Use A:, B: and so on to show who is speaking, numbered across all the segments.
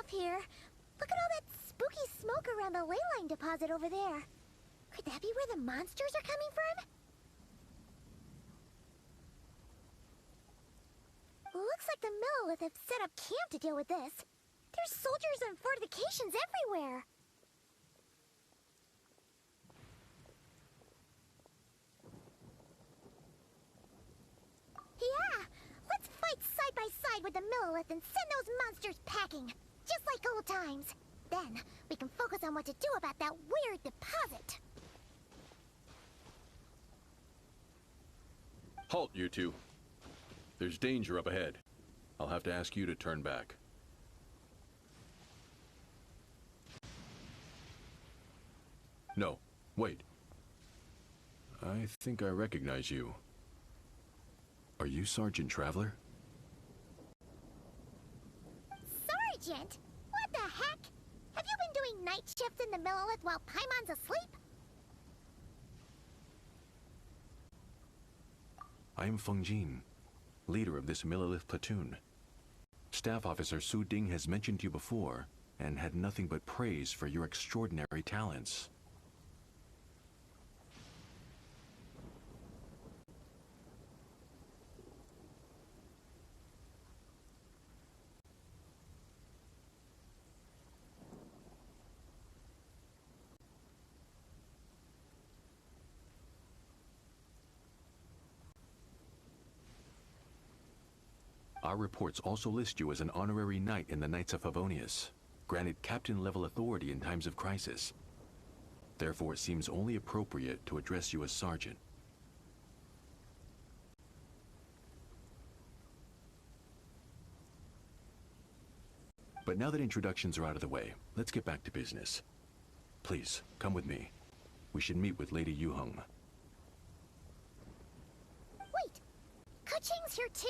A: up here. Look at all that spooky smoke around the ley line deposit over there. Could that be where the monsters are coming from? Looks like the Millelith have set up camp to deal with this. There's soldiers and fortifications everywhere. Yeah, let's fight side by side with the Millelith and send those monsters packing, just like old times. Then, we can focus on what to do about that weird deposit.
B: Halt, you two. There's danger up ahead. I'll have to ask you to turn back. No, wait. I think I recognize you. Are you Sergeant Traveler?
A: Sergeant? What the heck? Have you been doing night shifts in the Millelith while Paimon's asleep?
B: I am Feng Jin, leader of this Millelith platoon. Staff Officer Su Ding has mentioned you before, and had nothing but praise for your extraordinary talents. Our reports also list you as an honorary knight in the Knights of Favonius, granted captain-level authority in times of crisis. Therefore, it seems only appropriate to address you as Sergeant. But now that introductions are out of the way, let's get back to business. Please, come with me. We should meet with Lady Yuheng.
A: Wait, Keqing's here too?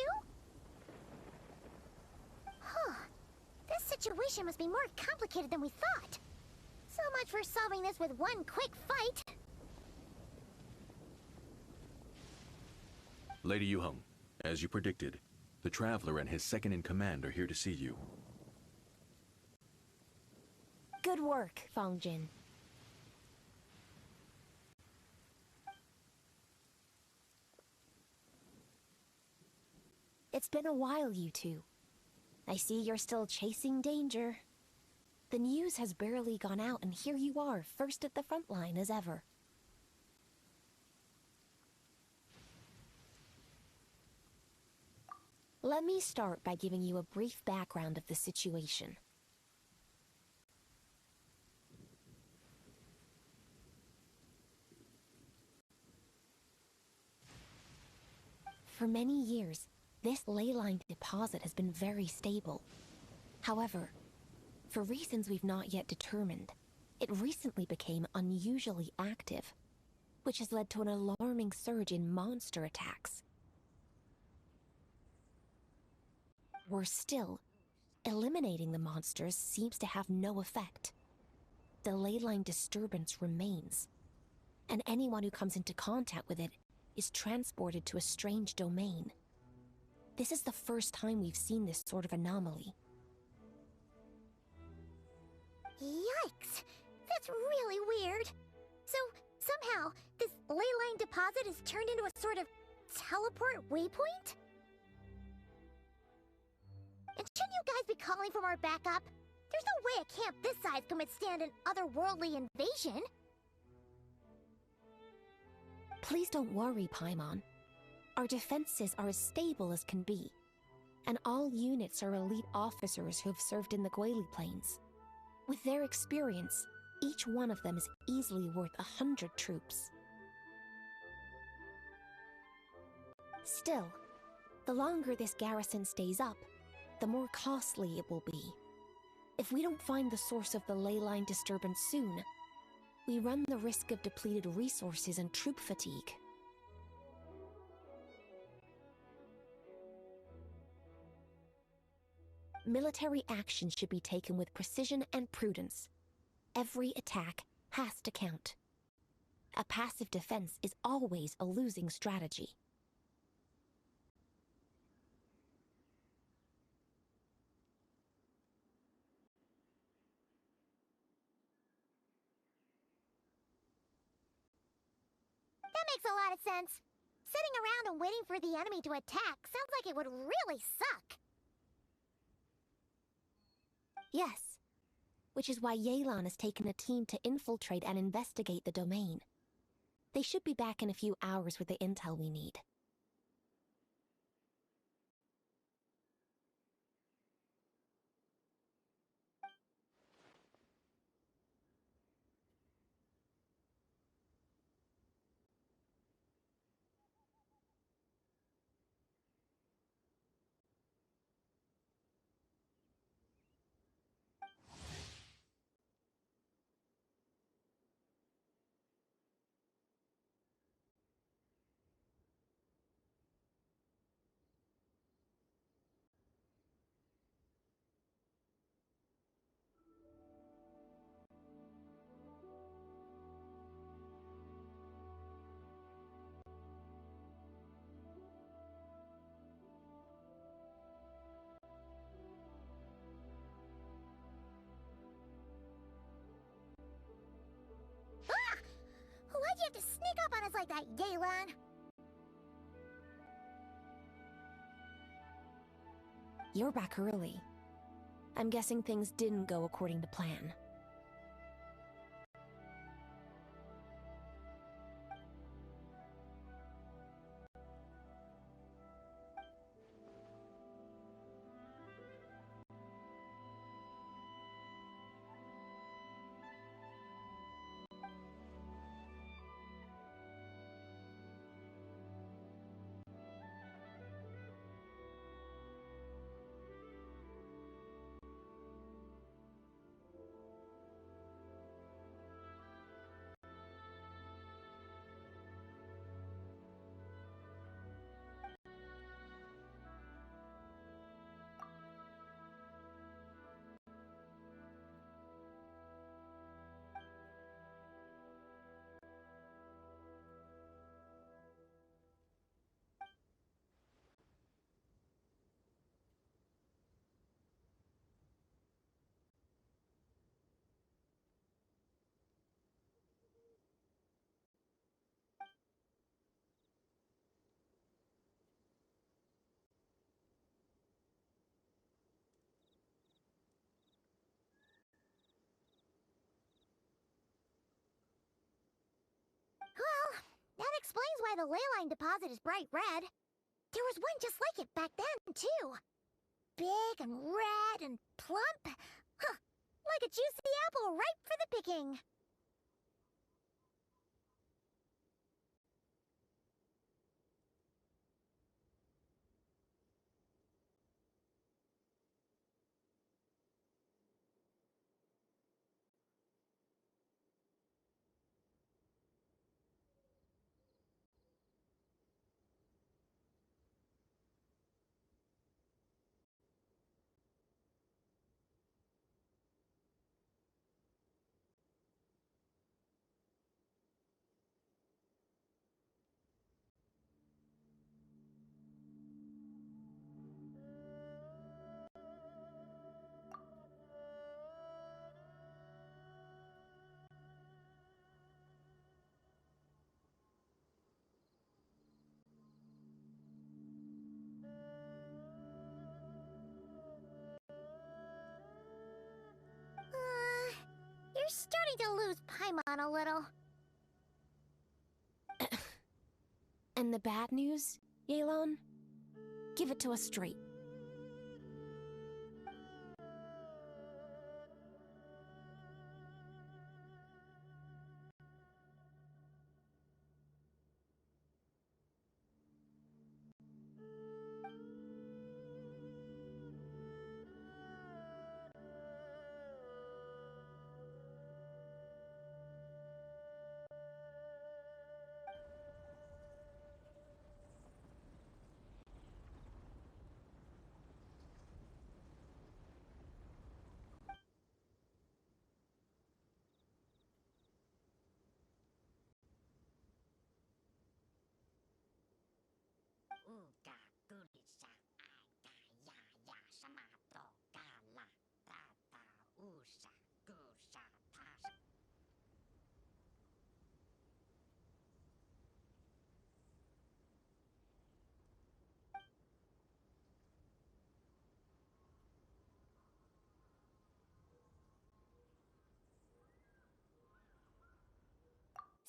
A: Huh. This situation must be more complicated than we thought. So much for solving this with one quick fight.
B: Lady Yuheng, as you predicted, the Traveler and his second-in-command are here to see you.
C: Good work, Feng Jin. It's been a while, you two. I see you're still chasing danger. The news has barely gone out, and here you are, first at the front line as ever. Let me start by giving you a brief background of the situation. For many years, this ley line deposit has been very stable. However, for reasons we've not yet determined, it recently became unusually active, which has led to an alarming surge in monster attacks. Worse still, eliminating the monsters seems to have no effect. The ley line disturbance remains, and anyone who comes into contact with it is transported to a strange domain. This is the first time we've seen this sort of anomaly.
A: Yikes! That's really weird. So, somehow, this ley line deposit is turned into a sort of teleport waypoint? And shouldn't you guys be calling for more backup? There's no way a camp this size can withstand an otherworldly invasion.
C: Please don't worry, Paimon. Our defenses are as stable as can be, and all units are elite officers who have served in the Guili Plains. With their experience, each one of them is easily worth 100 troops. Still, the longer this garrison stays up, the more costly it will be. If we don't find the source of the ley line disturbance soon, we run the risk of depleted resources and troop fatigue. Military action should be taken with precision and prudence. Every attack has to count. A passive defense is always a losing strategy.
A: That makes a lot of sense. Sitting around and waiting for the enemy to attack sounds like it would really suck.
C: Yes, which is why Yelan has taken a team to infiltrate and investigate the domain. They should be back in a few hours with the intel we need.
A: Ah! Why'd you have to sneak up on us like that, Yelan?
C: You're back early. I'm guessing things didn't go according to plan.
A: Well, that explains why the leyline deposit is bright red. There was one just like it back then, too. Big and red and plump. Huh, like a juicy apple ripe for the picking. You're starting to lose Paimon a little.
C: And the bad news, Yelan? Give it to us straight.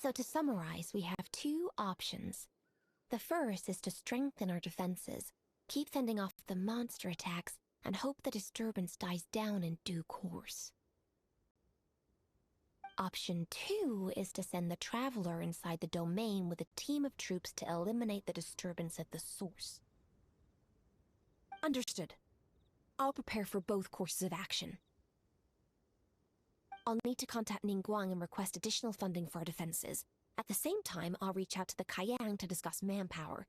C: So to summarize, we have two options. The first is to strengthen our defenses, keep fending off the monster attacks, and hope the disturbance dies down in due course. Option 2 is to send the Traveler inside the domain with a team of troops to eliminate the disturbance at the source. Understood. I'll prepare for both courses of action. I'll need to contact Ningguang and request additional funding for our defenses. At the same time, I'll reach out to the Kayang to discuss manpower.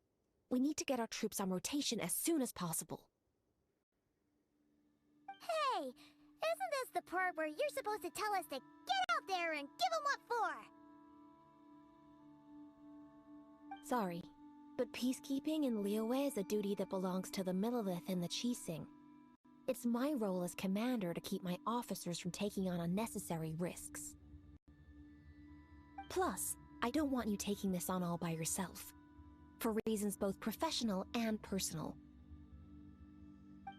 C: We need to get our troops on rotation as soon as possible.
A: Hey, isn't this the part where you're supposed to tell us to get out there and give them what for?
C: Sorry, but peacekeeping in Liyue is a duty that belongs to the Millelith and the Qixing. It's my role as commander to keep my officers from taking on unnecessary risks. Plus, I don't want you taking this on all by yourself, for reasons both professional and personal.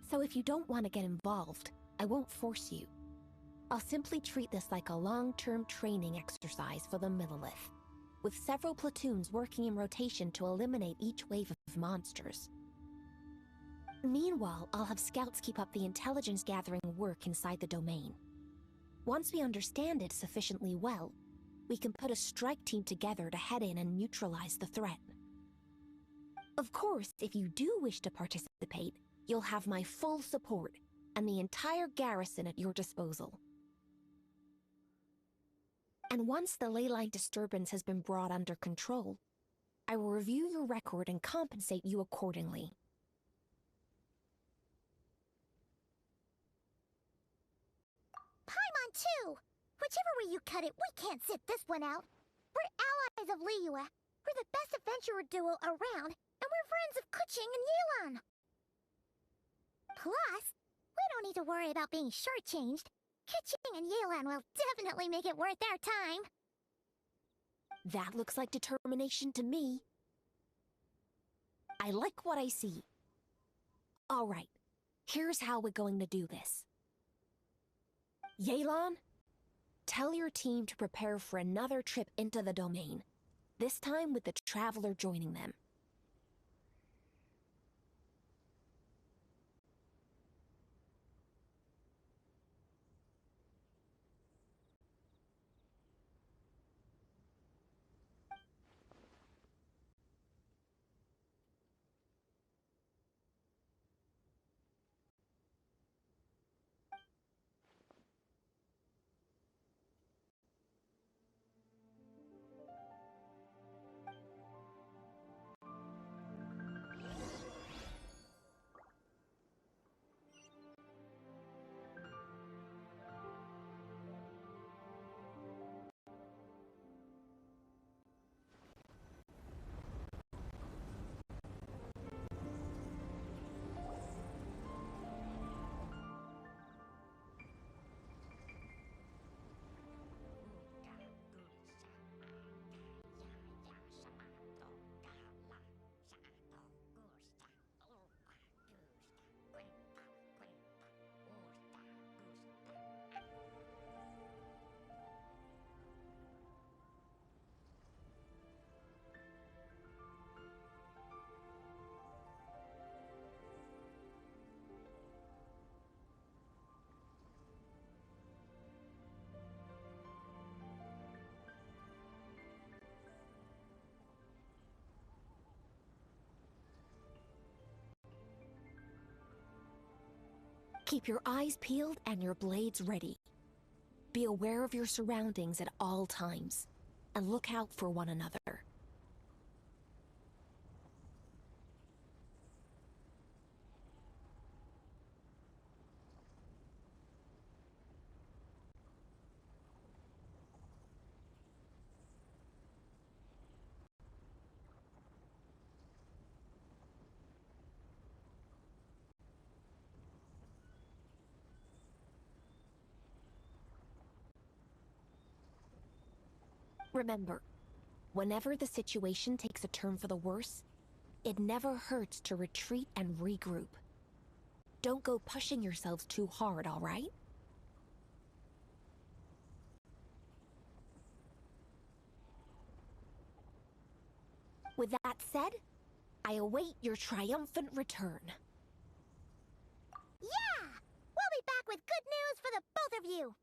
C: So if you don't want to get involved, I won't force you. I'll simply treat this like a long-term training exercise for the Millelith, with several platoons working in rotation to eliminate each wave of monsters. Meanwhile, I'll have scouts keep up the intelligence-gathering work inside the domain. Once we understand it sufficiently well, we can put a strike team together to head in and neutralize the threat. Of course, if you do wish to participate, you'll have my full support and the entire garrison at your disposal. And once the leyline disturbance has been brought under control, I will review your record and compensate you accordingly.
A: Paimon too! Whichever way you cut it, we can't sit this one out. We're allies of Liyue. We're the best adventurer duo around, and we're friends of Keqing and Yelan. Plus, we don't need to worry about being shortchanged. Keqing and Yelan will definitely make it worth their time.
C: That looks like determination to me. I like what I see. All right, here's how we're going to do this. Yelan, tell your team to prepare for another trip into the domain, this time with the Traveler joining them. Keep your eyes peeled and your blades ready. Be aware of your surroundings at all times, and look out for one another. Remember, whenever the situation takes a turn for the worse, it never hurts to retreat and regroup. Don't go pushing yourselves too hard, all right? With that said, I await your triumphant return.
A: Yeah! We'll be back with good news for the both of you!